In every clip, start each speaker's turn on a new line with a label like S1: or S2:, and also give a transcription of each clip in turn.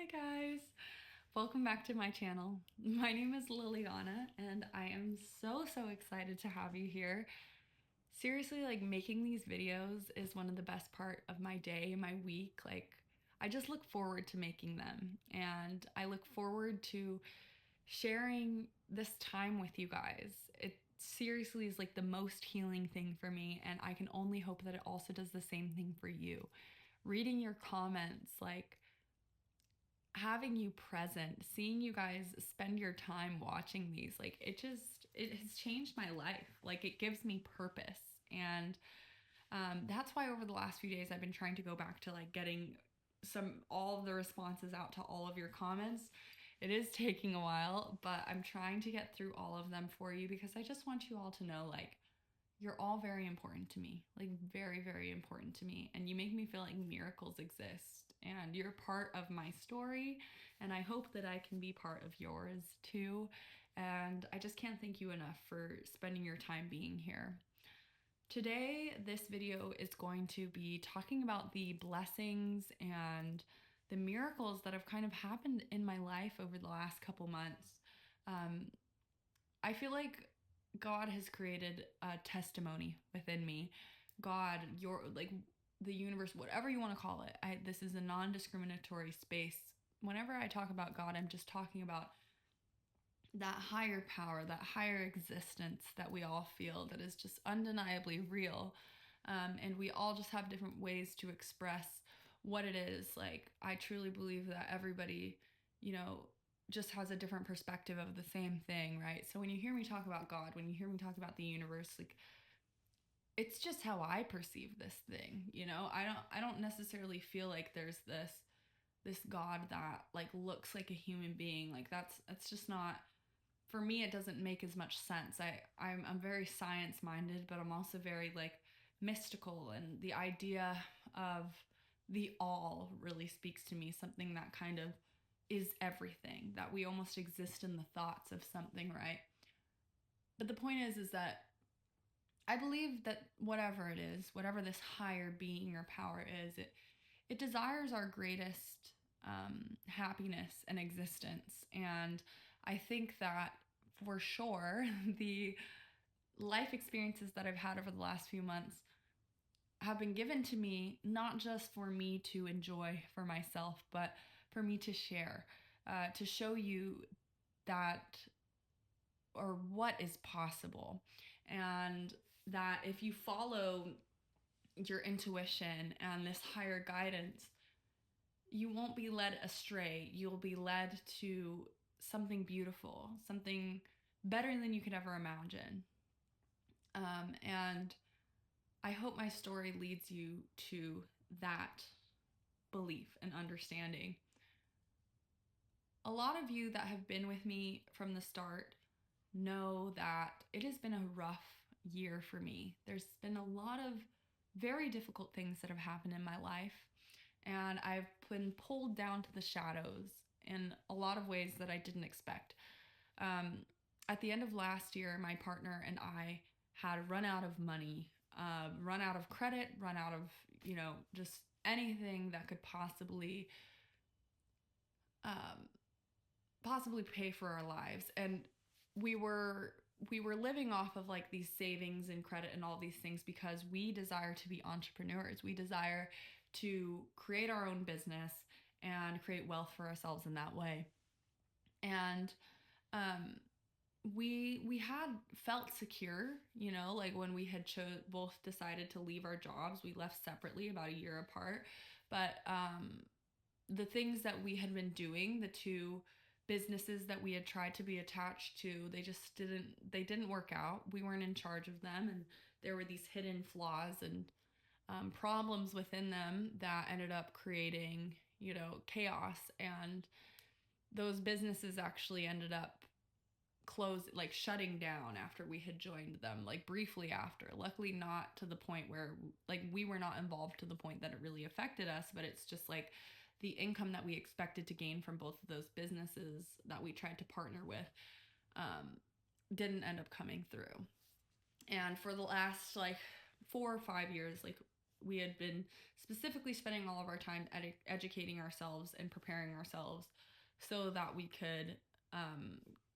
S1: Hi guys, welcome back to my channel. My name is Liliana and I am so excited to have you here. Seriously, like making these videos is one of the best part of my day, my week. Like I just look forward to making them and I look forward to sharing this time with you guys. It seriously is like the most healing thing for me and I can only hope that it also does the same thing for you. Reading your comments, like having you present, seeing you guys spend your time watching these, like it has changed my life. Like it gives me purpose. And that's why over the last few days I've been trying to go back to like getting all of the responses out to all of your comments. It is taking a while, but I'm trying to get through all of them for you because I just want you all to know, like, you're all very important to me, like very important to me, and you make me feel like miracles exist and you're part of my story, and I hope that I can be part of yours too. And I just can't thank you enough for spending your time being here. Today, this video is going to be talking about the blessings and the miracles that have kind of happened in my life over the last couple months. I feel like God has created a testimony within me. God, your like the universe, whatever you want to call it. This is a non-discriminatory space. Whenever I talk about God, I'm just talking about that higher power, that higher existence that we all feel that is just undeniably real. And we all just have different ways to express what it is. Like, I truly believe that everybody, just has a different perspective of the same thing, right? So when you hear me talk about God, when you hear me talk about the universe, like, it's just how I perceive this thing, I don't necessarily feel like there's this God that like looks like a human being. Like that's just not, for me, it doesn't make as much sense. I'm very science minded, but I'm also very like mystical, and the idea of the all really speaks to me, something that kind of is everything, that we almost exist in the thoughts of something, right? But the point is that I believe that whatever it is, whatever this higher being or power is, it desires our greatest happiness and existence. And I think that for sure, the life experiences that I've had over the last few months have been given to me not just for me to enjoy for myself, but for me to share, to show you that, or what is possible. And that if you follow your intuition and this higher guidance, you won't be led astray. You'll be led to something beautiful, something better than you could ever imagine. And I hope my story leads you to that belief and understanding. A lot of you that have been with me from the start know that it has been a rough year for me. There's been a lot of very difficult things that have happened in my life, and I've been pulled down to the shadows in a lot of ways that I didn't expect. At the end of last year, my partner and I had run out of money, run out of credit, run out of, just anything that could possibly pay for our lives. And we were living off of like these savings and credit and all these things because we desire to be entrepreneurs. We desire to create our own business and create wealth for ourselves in that way. And we had felt secure, like when we had both decided to leave our jobs. We left separately about a year apart, but the things that we had been doing, the two businesses that we had tried to be attached to, they didn't work out. We weren't in charge of them, and there were these hidden flaws and problems within them that ended up creating, chaos. And those businesses actually ended up shutting down after we had joined them, like briefly after. Luckily not to the point where like we were not involved to the point that it really affected us, but it's just like the income that we expected to gain from both of those businesses that we tried to partner with didn't end up coming through. And for the last like 4 or 5 years, like we had been specifically spending all of our time educating ourselves and preparing ourselves so that we could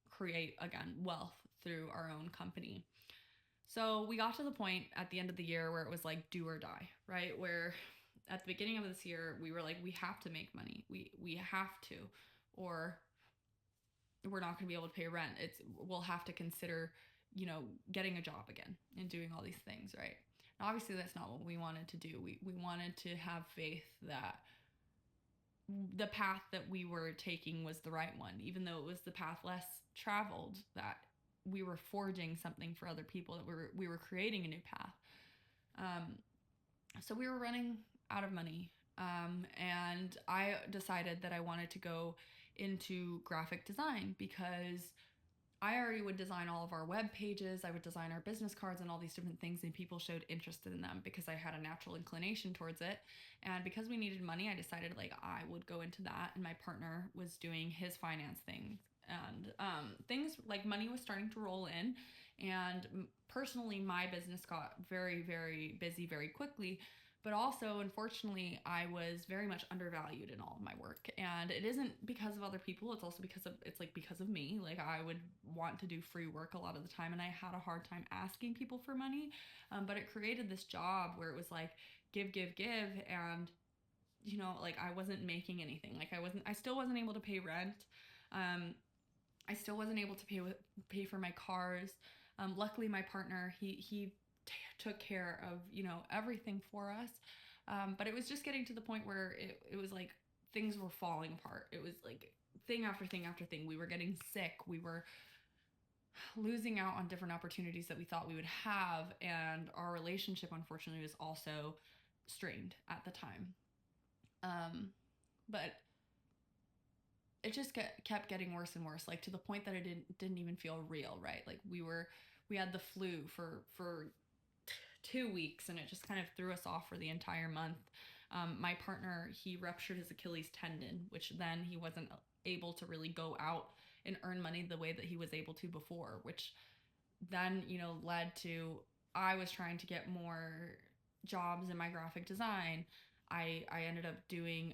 S1: create, again, wealth through our own company. So we got to the point at the end of the year where it was like do or die, right? Where at the beginning of this year, we were like, we have to make money. We have to, or we're not going to be able to pay rent. We'll have to consider, getting a job again and doing all these things, right? And obviously, that's not what we wanted to do. We wanted to have faith that the path that we were taking was the right one, even though it was the path less traveled, that we were forging something for other people, that we were creating a new path. So we were running out of money. And I decided that I wanted to go into graphic design because I already would design all of our web pages. I would design our business cards and all these different things, and people showed interest in them because I had a natural inclination towards it. And because we needed money, I decided like I would go into that, and my partner was doing his finance things. And things like money was starting to roll in, and personally my business got very, very busy very quickly. But also, unfortunately, I was very much undervalued in all of my work. And it isn't because of other people. It's also because of me. Like, I would want to do free work a lot of the time, and I had a hard time asking people for money. But it created this job where it was like, give, and, like, I wasn't making anything. Like, I still wasn't able to pay rent. I still wasn't able to pay for my cars. Luckily, my partner, he took care of, everything for us. But it was just getting to the point where it was like things were falling apart. It was like thing after thing after thing. We were getting sick. We were losing out on different opportunities that we thought we would have. And our relationship, unfortunately, was also strained at the time. But it just kept getting worse and worse, like to the point that it didn't even feel real, right? Like we had the flu for 2 weeks, and it just kind of threw us off for the entire month. My partner, he ruptured his Achilles tendon, which then he wasn't able to really go out and earn money the way that he was able to before, which then, led to I was trying to get more jobs in my graphic design. I ended up doing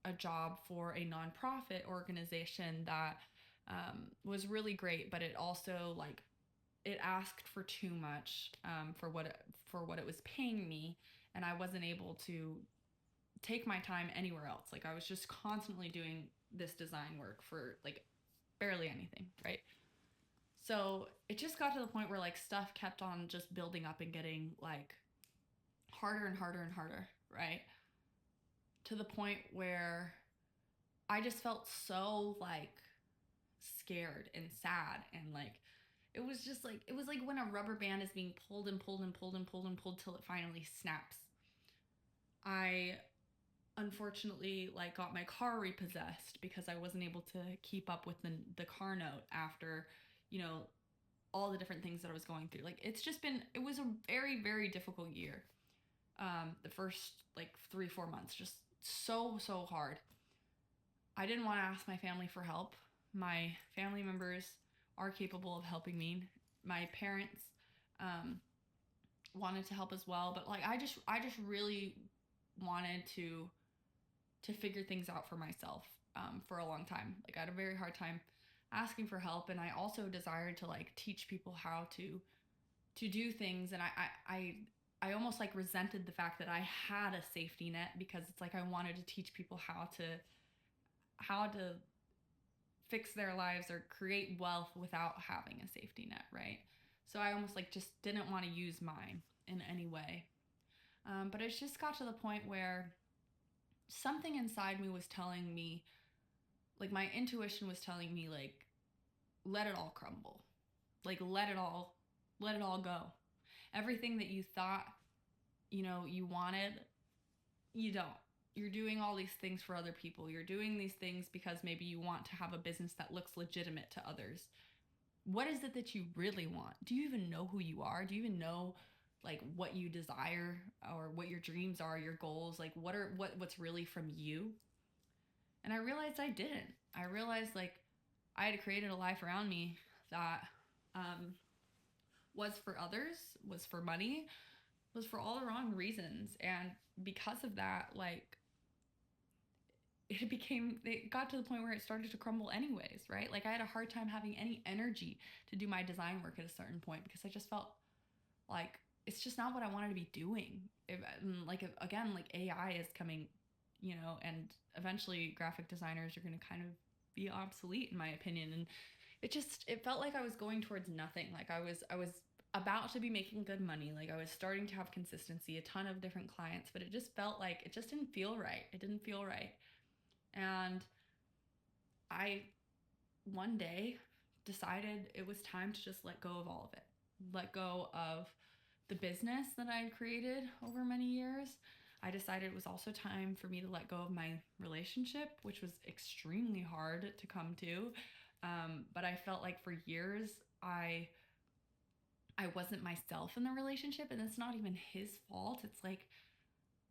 S1: a job for a nonprofit organization that was really great, but it also it asked for too much for what it was paying me, and I wasn't able to take my time anywhere else. Like, I was just constantly doing this design work for like barely anything, right? So it just got to the point where like stuff kept on just building up and getting like harder and harder and harder, right? To the point where I just felt so like scared and sad, and like it was like when a rubber band is being pulled and pulled and pulled and pulled and pulled till it finally snaps. I unfortunately like got my car repossessed because I wasn't able to keep up with the car note after, all the different things that I was going through. Like, it was a very, very difficult year. The first like 3-4 months, just so hard. I didn't want to ask my family for help. My family members are capable of helping me. My parents wanted to help as well, but like I just really wanted to figure things out for myself for a long time. Like, I had a very hard time asking for help, and I also desired to like teach people how to do things, and I almost like resented the fact that I had a safety net, because it's like I wanted to teach people how to fix their lives or create wealth without having a safety net, right? So I almost like just didn't want to use mine in any way. But it just got to the point where something inside me was telling me, like my intuition was telling me, like, let it all crumble. Like, let it all go. Everything that you thought, you wanted, you don't. You're doing all these things for other people. You're doing these things because maybe you want to have a business that looks legitimate to others. What is it that you really want? Do you even know who you are? Do you even know like what you desire, or what your dreams are, your goals? Like, what's really from you? And I realized I didn't. I realized like I had created a life around me that was for others, was for money, was for all the wrong reasons. And because of that, like, it got to the point where it started to crumble anyways, right? Like, I had a hard time having any energy to do my design work at a certain point because I just felt like it's just not what I wanted to be doing. Again, like AI is coming, and eventually graphic designers are going to kind of be obsolete, in my opinion. And it felt like I was going towards nothing. Like, I was about to be making good money. Like, I was starting to have consistency, a ton of different clients, but it just felt like it just didn't feel right. It didn't feel right. And I, one day, decided it was time to just let go of all of it. Let go of the business that I had created over many years. I decided it was also time for me to let go of my relationship, which was extremely hard to come to. But I felt like for years I wasn't myself in the relationship, and it's not even his fault. It's like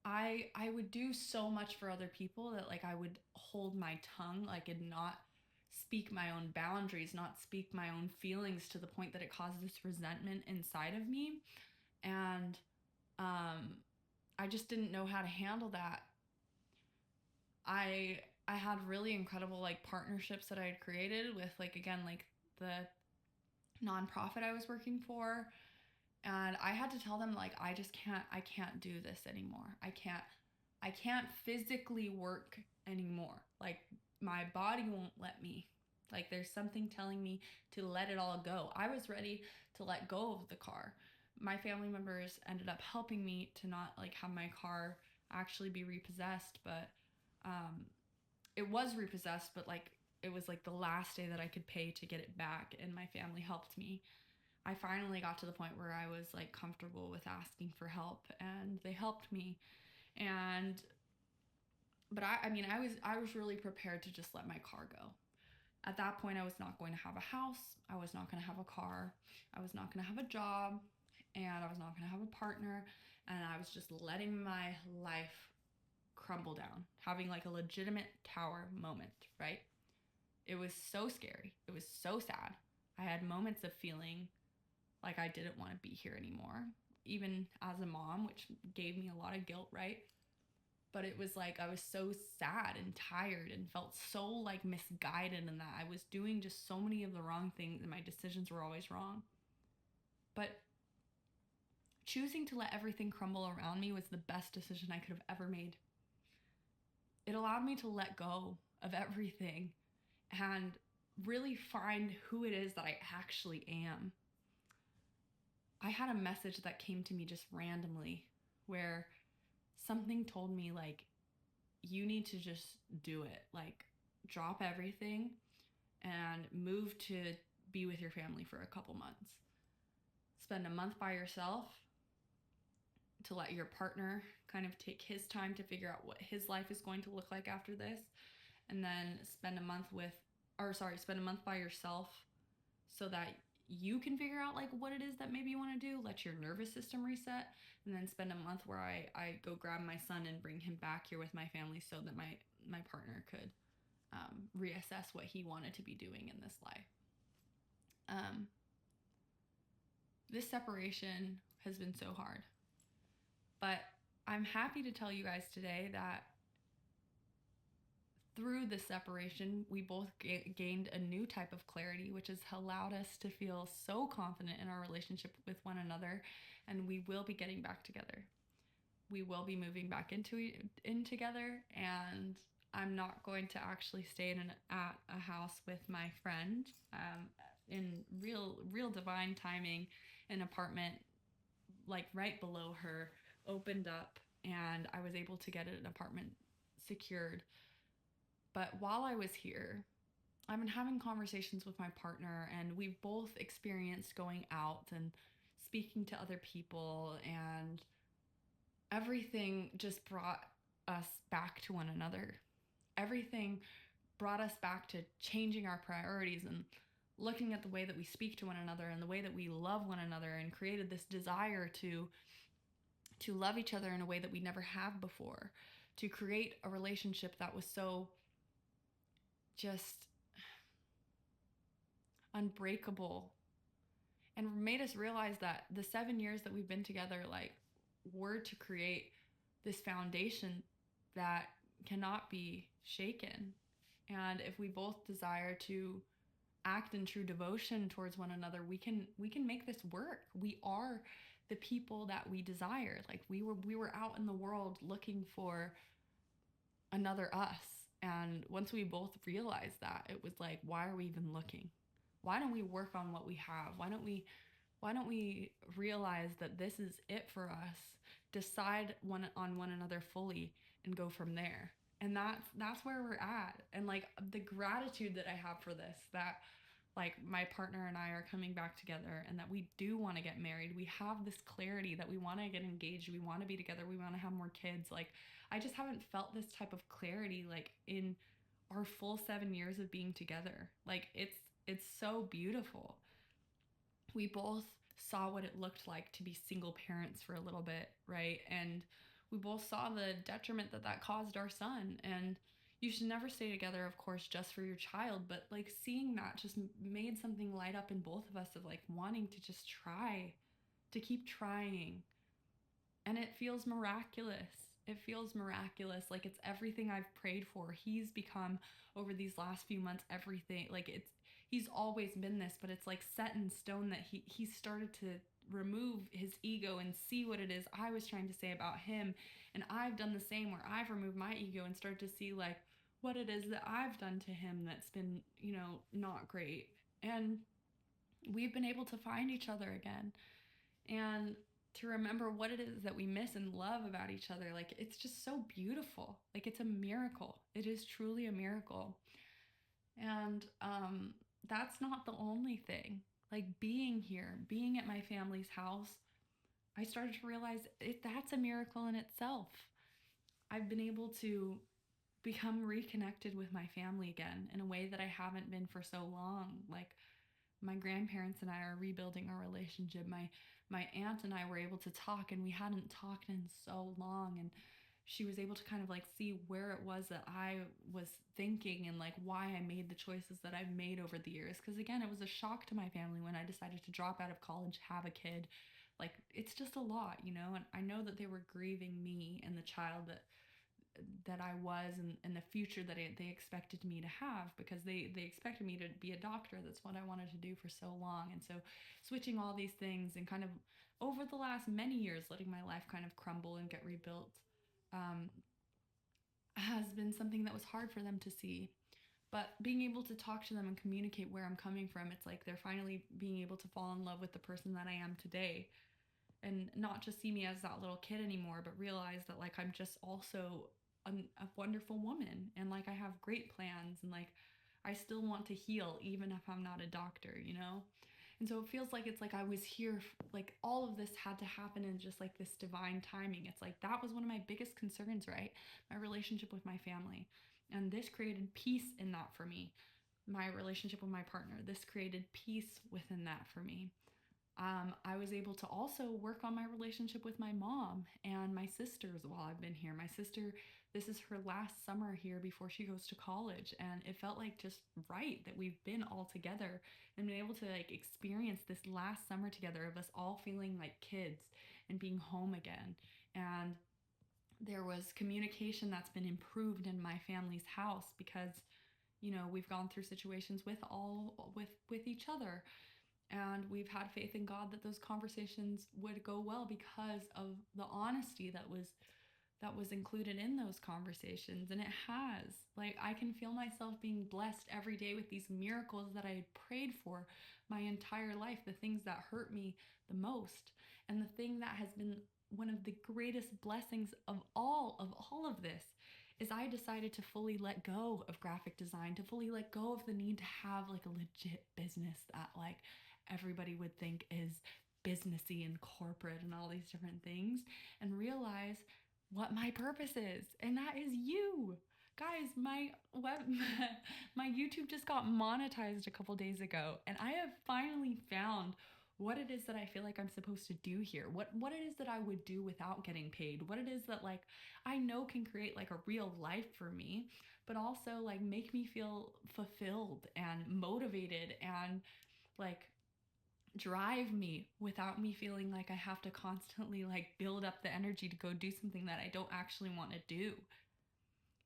S1: I would do so much for other people that, like, I would hold my tongue, like, and not speak my own boundaries, not speak my own feelings, to the point that it caused this resentment inside of me. And I just didn't know how to handle that. I had really incredible, like, partnerships that I had created with, like, again, like, the nonprofit I was working for. And I had to tell them, like, I can't do this anymore. I can't physically work anymore. Like, my body won't let me. Like, there's something telling me to let it all go. I was ready to let go of the car. My family members ended up helping me to not, like, have my car actually be repossessed, but it was repossessed, but, like, it was like the last day that I could pay to get it back, and my family helped me. I finally got to the point where I was, like, comfortable with asking for help, and they helped me. And but I mean, I was really prepared to just let my car go. At that point, I was not going to have a house, I was not going to have a car, I was not going to have a job, and I was not going to have a partner, and I was just letting my life crumble down, having, like, a legitimate tower moment, right? It was so scary. It was so sad. I had moments of feeling like I didn't want to be here anymore, even as a mom, which gave me a lot of guilt, right? But it was like I was so sad and tired and felt so, like, misguided, in that I was doing just so many of the wrong things and my decisions were always wrong. But choosing to let everything crumble around me was the best decision I could have ever made. It allowed me to let go of everything and really find who it is that I actually am. I had a message that came to me just randomly, where something told me, like, you need to just do it. Like, drop everything and move to be with your family for a couple months. Spend a month by yourself, to let your partner kind of take his time to figure out what his life is going to look like after this. And then spend a month by yourself, so that you can figure out, like, what it is that maybe you want to do, let your nervous system reset, and then spend a month where I go grab my son and bring him back here with my family, so that my partner could reassess what he wanted to be doing in this life. This separation has been so hard, but I'm happy to tell you guys today that through this separation, we both gained a new type of clarity, which has allowed us to feel so confident in our relationship with one another, and we will be getting back together. We will be moving back in together, and I'm not going to actually stay at a house with my friend. In real divine timing, an apartment, like, right below her opened up, and I was able to get an apartment secured. But while I was here, I've been having conversations with my partner, and we've both experienced going out and speaking to other people, and everything just brought us back to one another. Everything brought us back to changing our priorities and looking at the way that we speak to one another and the way that we love one another, and created this desire to love each other in a way that we never have before, to create a relationship that was so just unbreakable, and made us realize that the 7 years that we've been together, like, were to create this foundation that cannot be shaken. And if we both desire to act in true devotion towards one another, we can make this work. We are the people that we desire. Like we were out in the world looking for another us. And once we both realized that, it was like, why are we even looking? Why don't we work on what we have? Why don't we realize that this is it for us? Decide on one another fully and go from there. And that's where we're at. And like the gratitude that I have for this, that like my partner and I are coming back together and that we do want to get married. We have this clarity that we want to get engaged, we want to be together, we want to have more kids. Like I just haven't felt this type of clarity like in our full 7 years of being together. Like it's so beautiful. We both saw what it looked like to be single parents for a little bit, right? And we both saw the detriment that that caused our son. And you should never stay together, of course, just for your child, but like seeing that just made something light up in both of us of like wanting to just try, to keep trying. And it feels miraculous. It feels miraculous. Like it's everything I've prayed for. He's become, over these last few months, everything. Like he's always been this, but it's like set in stone that he started to remove his ego and see what it is I was trying to say about him. And I've done the same, where I've removed my ego and started to see like what it is that I've done to him that's been, not great. And we've been able to find each other again. And to remember what it is that we miss and love about each other. Like it's just so beautiful. Like it's a miracle. It is truly a miracle. And that's not the only thing. Like being here, being at my family's house, I started to realize that's a miracle in itself. I've been able to become reconnected with my family again in a way that I haven't been for so long. Like my grandparents and I are rebuilding our relationship. My aunt and I were able to talk, and we hadn't talked in so long. And she was able to kind of like see where it was that I was thinking and like why I made the choices that I've made over the years. Because again, it was a shock to my family when I decided to drop out of college, have a kid. Like it's just a lot, and I know that they were grieving me and the child that I was, and the future that they expected me to have, because they expected me to be a doctor. That's what I wanted to do for so long. And so switching all these things and kind of over the last many years letting my life kind of crumble and get rebuilt um, has been something that was hard for them to see. But being able to talk to them and communicate where I'm coming from, it's like they're finally being able to fall in love with the person that I am today, and not just see me as that little kid anymore, but realize that like I'm just also a wonderful woman, and like I have great plans, and like I still want to heal even if I'm not a doctor. And so it feels like it's like I was here, like all of this had to happen in just like this divine timing. It's like that was one of my biggest concerns, right? My relationship with my family. And this created peace in that for me. My relationship with my partner, this created peace within that for me. I was able to also work on my relationship with my mom and my sisters while I've been here. My sister, this is her last summer here before she goes to college, and it felt like just right that we've been all together and been able to like experience this last summer together of us all feeling like kids and being home again. And there was communication that's been improved in my family's house because we've gone through situations with each other, and we've had faith in God that those conversations would go well because of the honesty that was included in those conversations. And it has. Like I can feel myself being blessed every day with these miracles that I had prayed for my entire life, the things that hurt me the most. And the thing that has been one of the greatest blessings of all of this is I decided to fully let go of graphic design, to fully let go of the need to have like a legit business that like everybody would think is businessy and corporate and all these different things, and realize what my purpose is. And that is you. Guys, my YouTube just got monetized a couple days ago, and I have finally found what it is that I feel like I'm supposed to do here. What it is that I would do without getting paid. What it is that like I know can create like a real life for me, but also like make me feel fulfilled and motivated and like drive me without me feeling like I have to constantly like build up the energy to go do something that I don't actually want to do.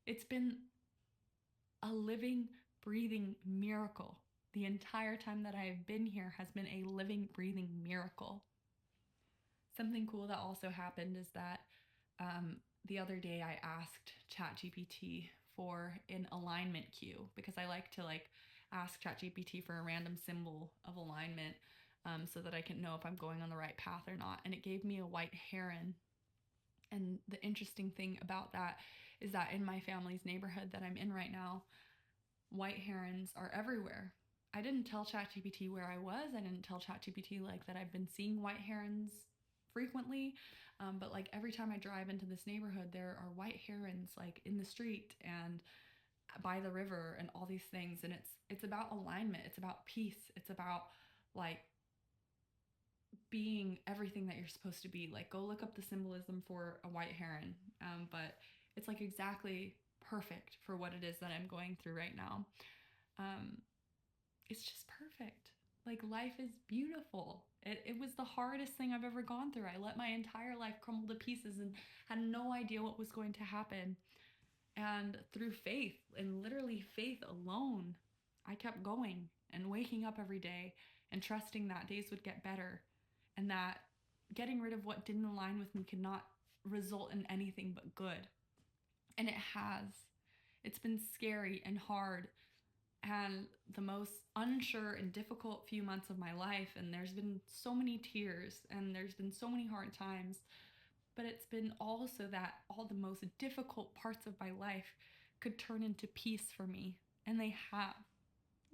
S1: It's been a living, breathing miracle. The entire time that I have been here has been a living, breathing miracle. Something cool that also happened is that the other day I asked ChatGPT for an alignment cue, because I like to ask ChatGPT for a random symbol of alignment, so that I can know if I'm going on the right path or not. And it gave me a white heron. And the interesting thing about that is that in my family's neighborhood that I'm in right now, white herons are everywhere. I didn't tell ChatGPT where I was. I didn't tell ChatGPT like that I've been seeing white herons frequently. But like every time I drive into this neighborhood, there are white herons like in the street and by the river and all these things. And it's about alignment. It's about peace. It's about like being everything that you're supposed to be. Like, go look up the symbolism for a white heron. But it's like exactly perfect for what it is that I'm going through right now. It's just perfect. Like, life is beautiful. It was the hardest thing I've ever gone through. I let my entire life crumble to pieces and had no idea what was going to happen. And through faith, and literally faith alone, I kept going and waking up every day and trusting that days would get better, and that getting rid of what didn't align with me could not result in anything but good. And it has. It's been scary and hard and the most unsure and difficult few months of my life. And there's been so many tears and there's been so many hard times. But it's been also that all the most difficult parts of my life could turn into peace for me. And they have.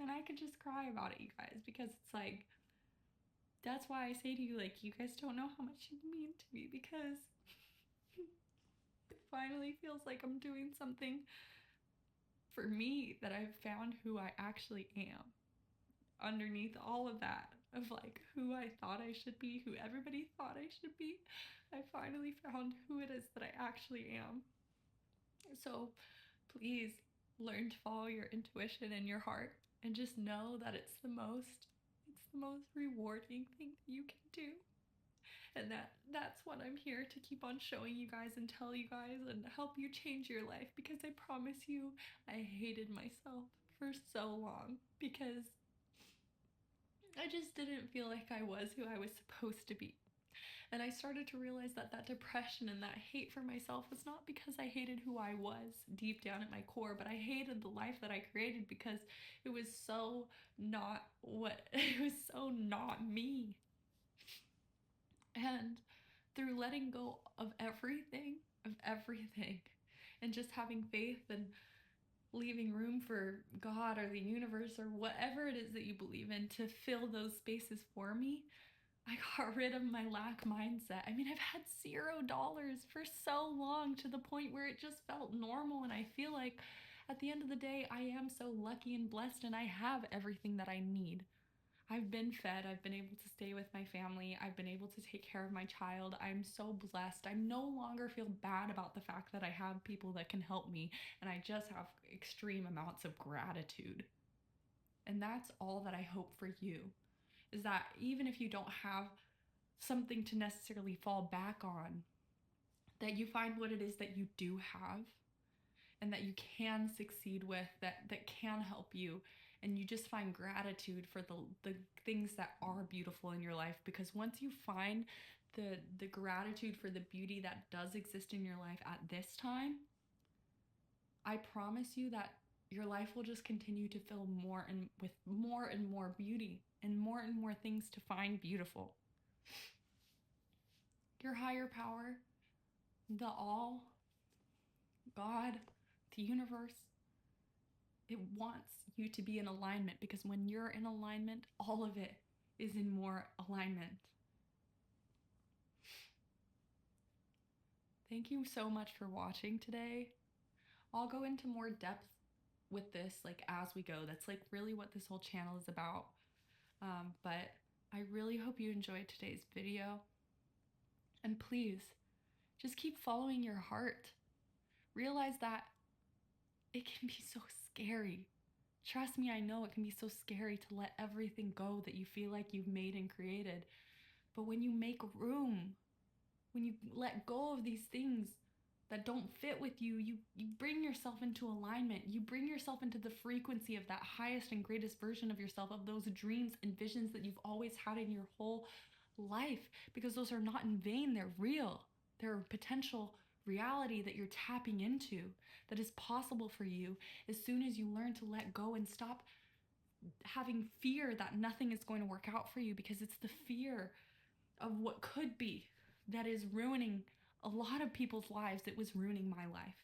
S1: And I could just cry about it, you guys, because it's like, that's why I say to you, like, you guys don't know how much you mean to me, because it finally feels like I'm doing something for me, that I've found who I actually am underneath all of that, of like who I thought I should be, who everybody thought I should be. I finally found who it is that I actually am. So please learn to follow your intuition and your heart, and just know that it's the most rewarding thing that you can do. And that's what I'm here to keep on showing you guys and tell you guys and help you change your life, because I promise you, I hated myself for so long because I just didn't feel like I was who I was supposed to be. And I started to realize that that depression and that hate for myself was not because I hated who I was deep down at my core, but I hated the life that I created because it was so not it was so not me. And through letting go of everything, and just having faith and leaving room for God or the universe or whatever it is that you believe in to fill those spaces for me, I got rid of my lack mindset. I mean, I've had $0 for so long, to the point where it just felt normal. And I feel like at the end of the day, I am so lucky and blessed, and I have everything that I need. I've been fed. I've been able to stay with my family. I've been able to take care of my child. I'm so blessed. I no longer feel bad about the fact that I have people that can help me, and I just have extreme amounts of gratitude. And that's all that I hope for you, is that even if you don't have something to necessarily fall back on, that you find what it is that you do have and that you can succeed with, that can help you, and you just find gratitude for the things that are beautiful in your life. Because once you find the gratitude for the beauty that does exist in your life at this time, I promise you that your life will just continue to fill with more and more beauty and more things to find beautiful. Your higher power, the all, God, the universe, it wants you to be in alignment, because when you're in alignment, all of it is in more alignment. Thank you so much for watching today. I'll go into more depth with this like as we go. That's like really what this whole channel is about. But I really hope you enjoyed today's video. And please, just keep following your heart. Realize that it can be so scary Trust me, I know it can be so scary to let everything go that you feel like you've made and created. But when you make room, when you let go of these things that don't fit with you, you bring yourself into alignment. You bring yourself into the frequency of that highest and greatest version of yourself, of those dreams and visions that you've always had in your whole life, because those are not in vain. They're real. They're a potential reality that you're tapping into, that is possible for you as soon as you learn to let go and stop having fear that nothing is going to work out for you, because it's the fear of what could be that is ruining a lot of people's lives. It was ruining my life,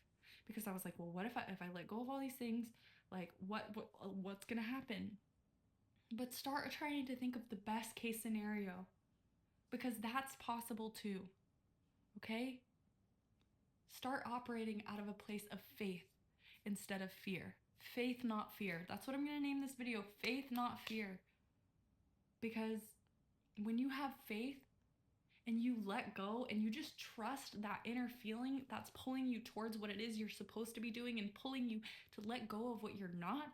S1: because I was like, well, what if I let go of all these things? Like, what's gonna happen? But start trying to think of the best case scenario, because that's possible too. Okay? Start operating out of a place of faith instead of fear. Faith, not fear. That's what I'm going to name this video. Faith, not fear. Because when you have faith and you let go and you just trust that inner feeling that's pulling you towards what it is you're supposed to be doing and pulling you to let go of what you're not,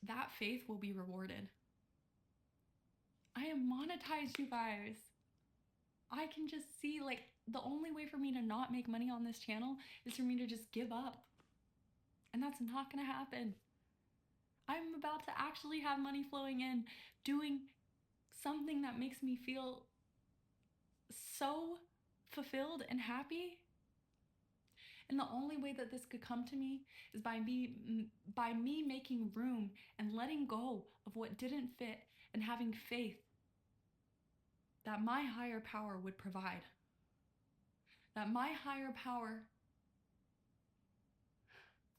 S1: that faith will be rewarded. I am monetized, you guys. I can just see, like, the only way for me to not make money on this channel is for me to just give up. And that's not gonna happen. I'm about to actually have money flowing in, doing something that makes me feel so fulfilled and happy. And the only way that this could come to me is by me making room and letting go of what didn't fit and having faith that my higher power would provide. That my higher power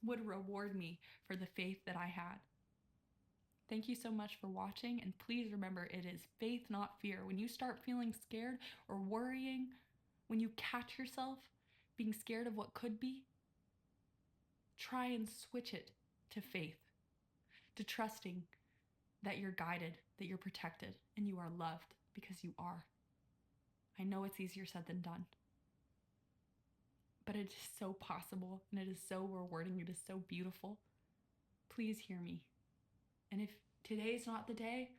S1: would reward me for the faith that I had. Thank you so much for watching, and please remember, it is faith, not fear. When you start feeling scared or worrying, when you catch yourself being scared of what could be, try and switch it to faith, to trusting that you're guided, that you're protected, and you are loved, because you are. I know it's easier said than done, but it is so possible, and it is so rewarding. It is so beautiful. Please hear me. And if today's not the day,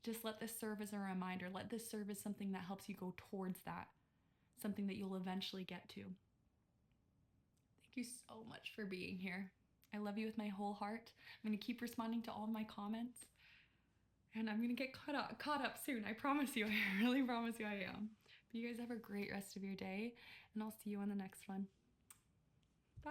S1: just let this serve as a reminder. Let this serve as something that helps you go towards that, something that you'll eventually get to. Thank you so much for being here. I love you with my whole heart. I'm going to keep responding to all of my comments, and I'm going to get caught up soon. I promise you. I really promise you I am. But you guys have a great rest of your day, and I'll see you on the next one. Bye.